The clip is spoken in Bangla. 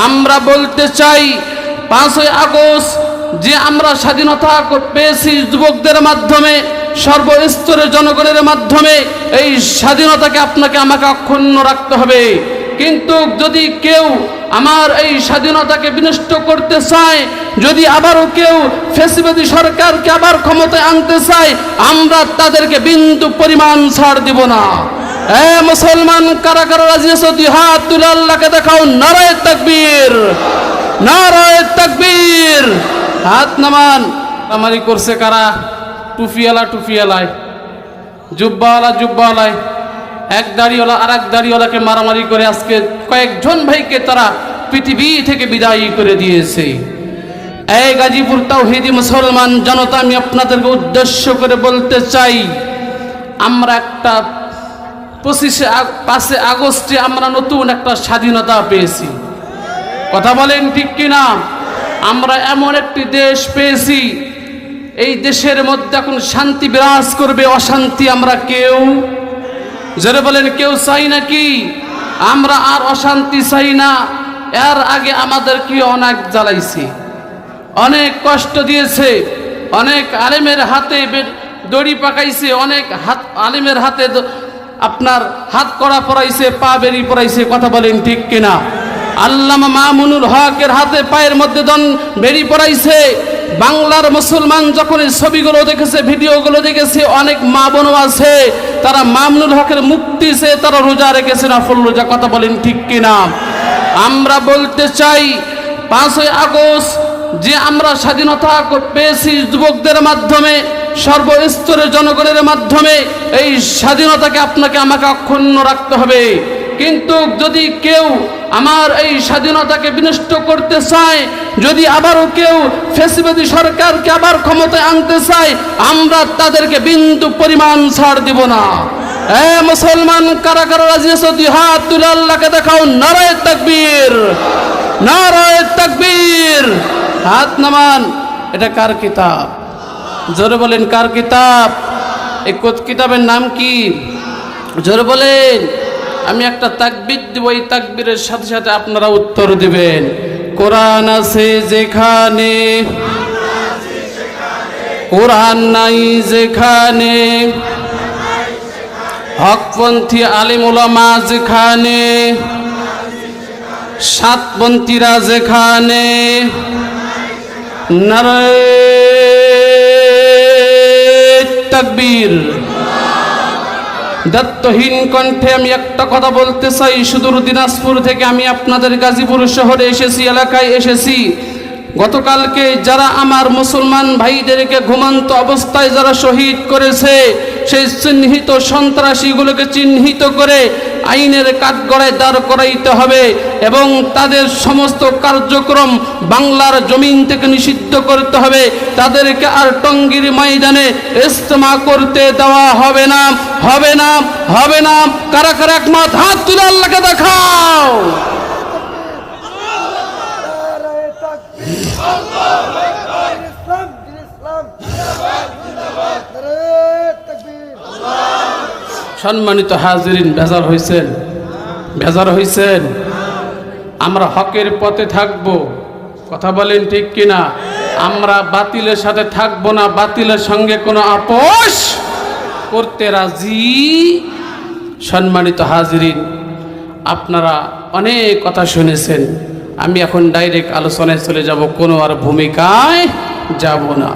আমরা বলতে চাই 5ই আগস্ট যে আমরা স্বাধীনতা পেয়েছি যুবকদের মাধ্যমে, সর্বস্তরের জনগণের মাধ্যমে, এই স্বাধীনতাকে আপনাকে আমাকে অক্ষুণ্ণ রাখতে হবে। কিন্তু যদি কেউ আমার এই স্বাধীনতাকে বিনষ্ট করতে চায়, যদি আবারও কেউ ফ্যাসিবাদী সরকারকে আবার ক্ষমতায় আনতে চায়, আমরা তাদেরকে বিন্দু পরিমাণ ছাড় দিব না। এ মুসলমান, কারা কারা রাজি আছো? দুই হাত তুলে আল্লাহকে দেখাও। নারায়ে তাকবীর, নারায়ে তাকবীর। হাত নামান। আমারি করছে কারা? টুপিওয়ালা টুপিওয়ালায়, জুব্বাওয়ালা জুব্বাওয়ালায়, এক দাড়িওয়ালা আর এক দাড়িওয়ালাকে মারামারি করে আজকে কয়েকজন ভাইকে তারা পৃথিবী থেকে বিদায় করে দিয়েছে। এই গাজীপুর তাওহীদি মুসলমান জনতা, আমি আপনাদেরকে উদ্দেশ্য করে বলতে চাই, আমরা একটা 5ই আগস্টে আমরা নতুন একটা স্বাধীনতা পেয়েছি। কথা বলেন ঠিক কিনা? আমরা এমন একটি দেশ পেয়েছি, এই দেশের মধ্যে এখন শান্তি বিরাজ করবে, অশান্তি আমরা কেউ, যারা বলেন কেউ চাই নাকি? আমরা আর অশান্তি চাই না। এর আগে আমাদের কি অনেক জ্বালাইছে, অনেক কষ্ট দিয়েছে, অনেক আলেমের হাতে দড়ি পাকাইছে, অনেক আলেমের হাতে আপনার হাত কড়া পরাইছে, পা বেরি পরাইছে। কথা বলেন ঠিক কিনা? আল্লামা মামুনুল হকের হাতে পায়ের মধ্যে বেরি পরাইছে। বাংলার মুসলমান যখন এই ছবিগুলো দেখেছে, ভিডিওগুলো দেখেছে, অনেক মা বোনও আছে, তারা মামুনুল হকের মুক্তি চেয়ে তারা রোজা রেখেছে, নফল রোজা। কথা বলেন ঠিক কিনা? আমরা বলতে চাই 5ই আগস্ট যে আমরা স্বাধীনতা পেয়েছি যুবকদের মাধ্যমে, সর্বস্তরের জনগণের মাধ্যমে, এই স্বাধীনতাকে আপনাকে আমাকে অক্ষুণ্ণ রাখতে হবে। কিন্তু যদি কেউ আমার এই স্বাধীনতাকে বিনষ্ট করতে চায়, যদি আবারও কেউ ফ্যাসিবাদী সরকারকে আবার ক্ষমতায় আনতে চায়, আমরা তাদেরকে বিন্দু পরিমাণ ছাড় দিব না। এ মুসলমান, কারা কারা রাজি আছো? দুই হাত তুলে আল্লাহকে দেখাও। নারায়ে তাকবীর, নারায়ে তাকবীর। হাত নামান। এটা কার কিতাব? জোরে বলেন কার কিতাব? এই কিতাবের নাম কি? জোরে বলেন। আমি একটা তাকবীর দিব, এই তাকবীরের সাথে সাথে আপনারা উত্তর দিবেন। কোরআন আছে যেখানে, কোরআন নাই যেখানে, হকপন্থী আলেম ওলামা যেখানে, সাতপন্থীরা যেখানে, নারায়ে তাকবীর। দায়িত্বহীন কণ্ঠে আমি একটা কথা বলতে চাই। সুদূর দিনাজপুর থেকে আমি আপনাদের গাজীপুর শহরে এসেছি, এলাকায় এসেছি। গতকালকে যারা আমার মুসলমান ভাইদেরকে ঘুমন্ত অবস্থায় যারা শহীদ করেছে, সেই চিহ্নিত সন্ত্রাসীগুলোকে চিহ্নিত করে আইনের কাঠগড়ায় দাঁড় করাইতে হবে এবং তাদের সমস্ত কার্যক্রম বাংলার জমিন থেকে নিষিদ্ধ করতে হবে। তাদেরকে আর টঙ্গীর ময়দানে ইজতেমা করতে দেওয়া হবে না, হবে না, হবে না। কারা কারা একমত? হাত তুলে আল্লাহকে দেখাও। সম্মানিত হাজিরিন, বেজার হয়েছেন? বেজার হয়েছেন? আমরা হকের পথে থাকব। কথা বলেন ঠিক কিনা? আমরা বাতিলের সাথে থাকবো না, বাতিলের সঙ্গে কোনো আপোষ করতে রাজি। সম্মানিত হাজিরিন, আপনারা অনেক কথা শুনেছেন, আমি এখন ডাইরেক্ট আলোচনায় চলে যাব, কোনো আর ভূমিকায় যাব না।